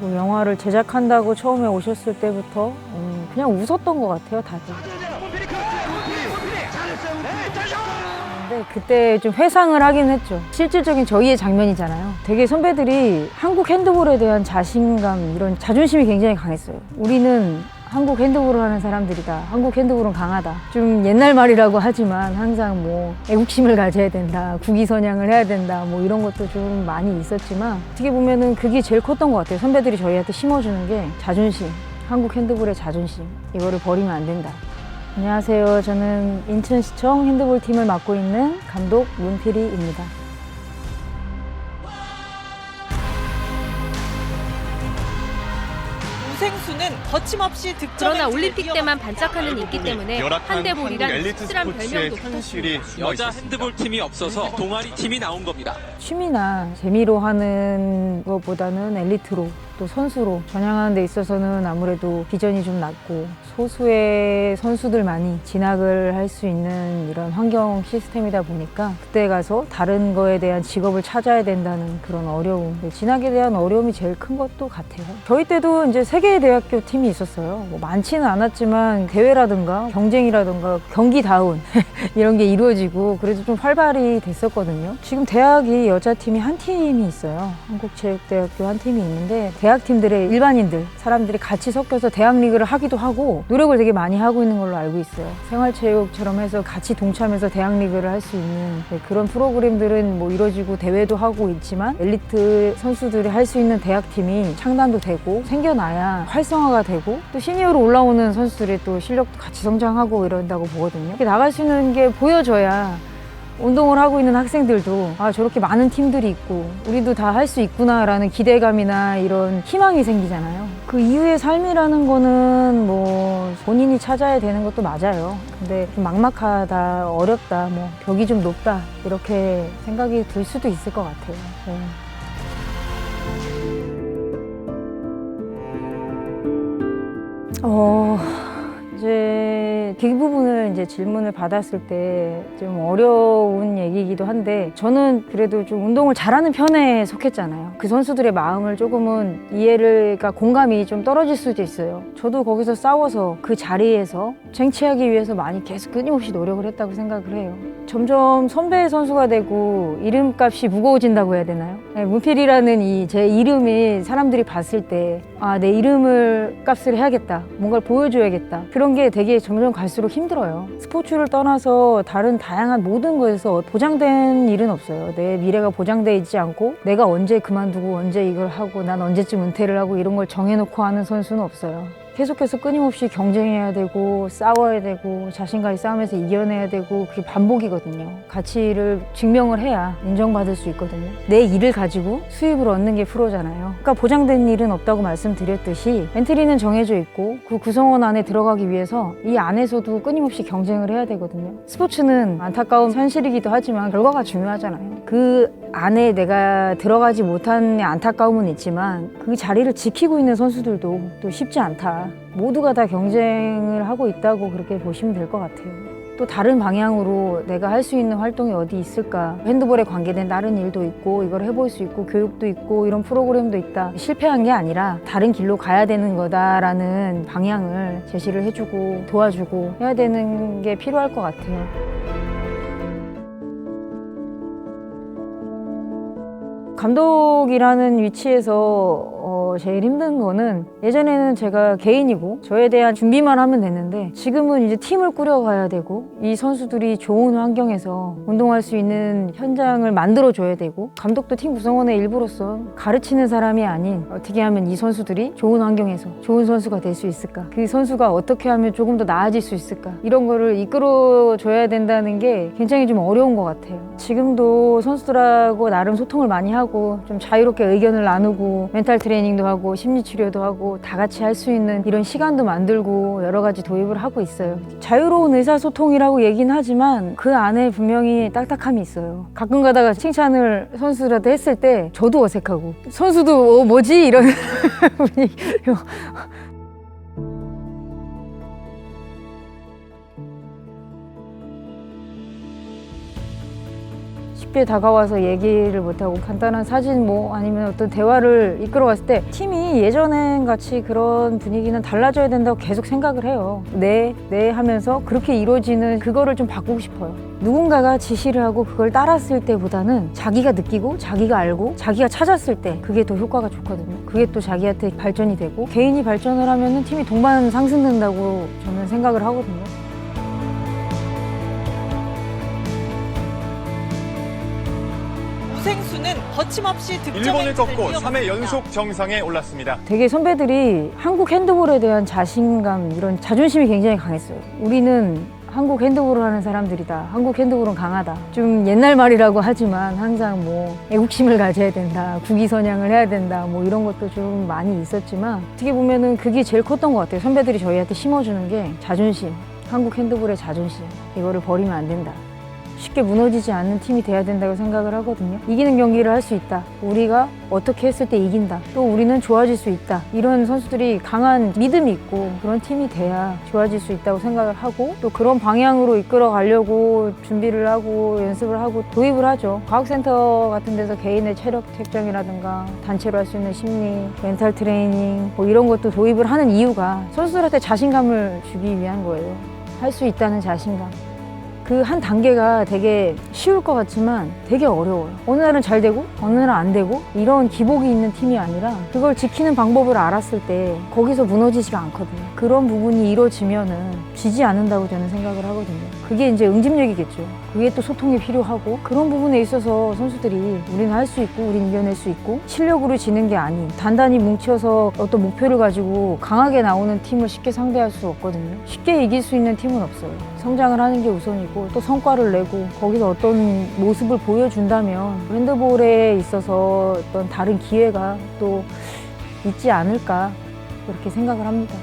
그 영화를 제작한다고 처음에 오셨을 때부터 그냥 웃었던 것 같아요, 다들. 근데 그때 좀 회상을 하긴 했죠. 실질적인 저희의 장면이잖아요. 되게 선배들이 한국 핸드볼에 대한 자신감, 이런 자존심이 굉장히 강했어요. 우리는 한국 핸드볼을 하는 사람들이다. 한국 핸드볼은 강하다. 좀 옛날 말이라고 하지만 항상 뭐 애국심을 가져야 된다. 국위선양을 해야 된다. 뭐 이런 것도 좀 많이 있었지만 어떻게 보면은 그게 제일 컸던 것 같아요. 선배들이 저희한테 심어주는 게 자존심. 한국 핸드볼의 자존심. 이거를 버리면 안 된다. 안녕하세요. 저는 인천시청 핸드볼 팀을 맡고 있는 감독 문필희입니다. 우생수는 거침없이 득점. 그러나 올림픽 때만 반짝하는 인기 때문에 한대볼이란 씁쓸한 별명도 현실이 여자 핸드볼 팀이 없어서 동아리 팀이 나온 겁니다. 취미나 재미로 하는 것보다는 엘리트로 또 선수로 전향하는 데 있어서는 아무래도 비전이 좀 낮고 소수의 선수들만이 진학을 할 수 있는 이런 환경 시스템이다 보니까 그때 가서 다른 거에 대한 직업을 찾아야 된다는 그런 어려움, 진학에 대한 어려움이 제일 큰 것도 같아요. 저희 때도 이제 세 개의 대학교 팀이 있었어요. 뭐 많지는 않았지만 대회라든가 경쟁이라든가 경기다운 이런 게 이루어지고 그래도 좀 활발히 됐었거든요. 지금 대학이 여자팀이 한 팀이 있어요. 한국체육대학교 한 팀이 있는데 대학팀들의 일반인들, 사람들이 같이 섞여서 대학리그를 하기도 하고 노력을 되게 많이 하고 있는 걸로 알고 있어요. 생활체육처럼 해서 같이 동참해서 대학리그를 할 수 있는 그런 프로그램들은 뭐 이루어지고 대회도 하고 있지만 엘리트 선수들이 할 수 있는 대학팀이 창단도 되고 생겨나야 활성화가 되고 또 시니어로 올라오는 선수들의 또 실력도 같이 성장하고 이런다고 보거든요. 이렇게 나갈 수 있는 게 보여져야 운동을 하고 있는 학생들도 아 저렇게 많은 팀들이 있고 우리도 다 할 수 있구나라는 기대감이나 이런 희망이 생기잖아요. 그 이후의 삶이라는 거는 뭐 본인이 찾아야 되는 것도 맞아요. 근데 좀 막막하다, 어렵다, 뭐 벽이 좀 높다 이렇게 생각이 들 수도 있을 것 같아요. 네. 이제 그 부분을 이제 질문을 받았을 때 좀 어려운 얘기이기도 한데 저는 그래도 좀 운동을 잘하는 편에 속했잖아요. 그 선수들의 마음을 조금은 이해가 공감이 좀 떨어질 수도 있어요. 저도 거기서 싸워서 그 자리에서 쟁취하기 위해서 많이 계속 끊임없이 노력을 했다고 생각을 해요. 점점 선배 선수가 되고 이름값이 무거워진다고 해야 되나요? 네, 문필이라는 이 제 이름이 사람들이 봤을 때 아, 내 이름을 값을 해야겠다. 뭔가를 보여줘야겠다. 그런 게 되게 점점 갈수록 힘들어요. 스포츠를 떠나서 다른 다양한 모든 거에서 보장된 일은 없어요. 내 미래가 보장돼 있지 않고 내가 언제 그만두고 언제 이걸 하고 난 언제쯤 은퇴를 하고 이런 걸 정해놓고 하는 선수는 없어요. 계속해서 끊임없이 경쟁해야 되고 싸워야 되고 자신과의 싸움에서 이겨내야 되고 그게 반복이거든요. 가치를 증명을 해야 인정받을 수 있거든요. 내 일을 가지고 수입을 얻는 게 프로잖아요. 그러니까 보장된 일은 없다고 말씀드렸듯이 엔트리는 정해져 있고 그 구성원 안에 들어가기 위해서 이 안에서도 끊임없이 경쟁을 해야 되거든요. 스포츠는 안타까운 현실이기도 하지만 결과가 중요하잖아요. 그 안에 내가 들어가지 못한 안타까움은 있지만 그 자리를 지키고 있는 선수들도 또 쉽지 않다. 모두가 다 경쟁을 하고 있다고 그렇게 보시면 될 것 같아요. 또 다른 방향으로 내가 할 수 있는 활동이 어디 있을까? 핸드볼에 관계된 다른 일도 있고 이걸 해볼 수 있고 교육도 있고 이런 프로그램도 있다. 실패한 게 아니라 다른 길로 가야 되는 거다라는 방향을 제시를 해주고 도와주고 해야 되는 게 필요할 것 같아요. 감독이라는 위치에서 제일 힘든 거는 예전에는 제가 개인이고 저에 대한 준비만 하면 됐는데 지금은 이제 팀을 꾸려가야 되고 이 선수들이 좋은 환경에서 운동할 수 있는 현장을 만들어줘야 되고 감독도 팀 구성원의 일부로서 가르치는 사람이 아닌 어떻게 하면 이 선수들이 좋은 환경에서 좋은 선수가 될 수 있을까, 그 선수가 어떻게 하면 조금 더 나아질 수 있을까, 이런 거를 이끌어줘야 된다는 게 굉장히 좀 어려운 것 같아요. 지금도 선수들하고 나름 소통을 많이 하고 좀 자유롭게 의견을 나누고 멘탈 트레이닝도 하고 심리치료도 하고 다 같이 할 수 있는 이런 시간도 만들고 여러 가지 도입을 하고 있어요. 자유로운 의사소통이라고 얘기는 하지만 그 안에 분명히 딱딱함이 있어요. 가끔 가다가 칭찬을 선수들한테 했을 때 저도 어색하고 선수도 뭐지? 이런 분위기. 쉽게 다가와서 얘기를 못하고 간단한 사진 뭐 아니면 어떤 대화를 이끌어갔을 때 팀이 예전엔 같이 그런 분위기는 달라져야 된다고 계속 생각을 해요. 네 하면서 그렇게 이루어지는 그거를 좀 바꾸고 싶어요. 누군가가 지시를 하고 그걸 따랐을 때보다는 자기가 느끼고 자기가 알고 자기가 찾았을 때 그게 더 효과가 좋거든요. 그게 또 자기한테 발전이 되고 개인이 발전을 하면은 팀이 동반 상승된다고 저는 생각을 하거든요. 우생수는 거침없이 득점에 일본을 꺾고 3회 연속 정상에 올랐습니다. 되게 선배들이 한국 핸드볼에 대한 자신감, 이런 자존심이 굉장히 강했어요. 우리는 한국 핸드볼을 하는 사람들이다. 한국 핸드볼은 강하다. 좀 옛날 말이라고 하지만 항상 뭐 애국심을 가져야 된다. 국위선양을 해야 된다. 뭐 이런 것도 좀 많이 있었지만 어떻게 보면은 그게 제일 컸던 것 같아요. 선배들이 저희한테 심어주는 게 자존심. 한국 핸드볼의 자존심. 이거를 버리면 안 된다. 쉽게 무너지지 않는 팀이 돼야 된다고 생각을 하거든요. 이기는 경기를 할 수 있다. 우리가 어떻게 했을 때 이긴다. 또 우리는 좋아질 수 있다. 이런 선수들이 강한 믿음이 있고 그런 팀이 돼야 좋아질 수 있다고 생각을 하고 또 그런 방향으로 이끌어 가려고 준비를 하고 연습을 하고 도입을 하죠. 과학센터 같은 데서 개인의 체력 측정이라든가 단체로 할 수 있는 심리, 멘탈 트레이닝 뭐 이런 것도 도입을 하는 이유가 선수들한테 자신감을 주기 위한 거예요. 할 수 있다는 자신감. 그 한 단계가 되게 쉬울 것 같지만 되게 어려워요. 어느 날은 잘 되고 어느 날은 안 되고 이런 기복이 있는 팀이 아니라 그걸 지키는 방법을 알았을 때 거기서 무너지지가 않거든요. 그런 부분이 이루어지면은 지지 않는다고 저는 생각을 하거든요. 그게 이제 응집력이겠죠. 그게 또 소통이 필요하고 그런 부분에 있어서 선수들이 우리는 할 수 있고 우리는 이겨낼 수 있고 실력으로 지는 게 아닌 단단히 뭉쳐서 어떤 목표를 가지고 강하게 나오는 팀을 쉽게 상대할 수 없거든요. 쉽게 이길 수 있는 팀은 없어요. 성장을 하는 게 우선이고 또 성과를 내고 거기서 어떤 모습을 보여준다면 핸드볼에 있어서 어떤 다른 기회가 또 있지 않을까 그렇게 생각을 합니다.